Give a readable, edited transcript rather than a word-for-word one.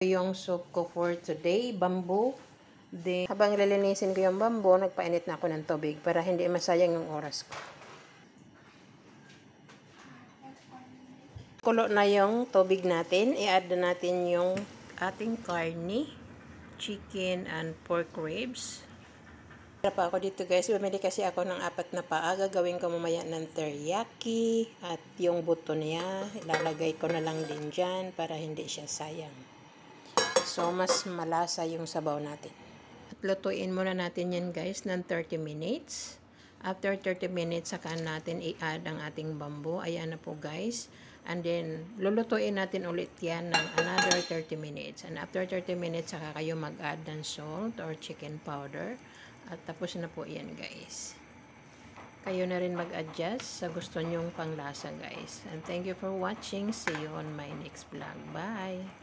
Yung soup ko for today, bamboo. Then, habang lilinisin ko yung bamboo, nagpainit na ako ng tubig para hindi masayang yung oras ko. Kulo na yung tubig natin. I-add na natin yung ating karni, chicken and pork ribs. Pa ako dito guys, bumili kasi ako ng 4 na paa. Gagawin ko mamaya ng teriyaki at yung buto niya, ilalagay ko na lang din dyan para hindi siya sayang. So, mas malasa yung sabaw natin. At lutuin muna natin yan guys ng 30 minutes. After 30 minutes, saka natin i-add ang ating bamboo. Ayan na po guys. And then, lulutuin natin ulit yan ng another 30 minutes. And after 30 minutes, saka kayo mag-add ng salt or chicken powder. At tapos na po yan guys. Kayo na rin mag-adjust sa gusto nyong panglasa guys. And thank you for watching. See you on my next vlog. Bye!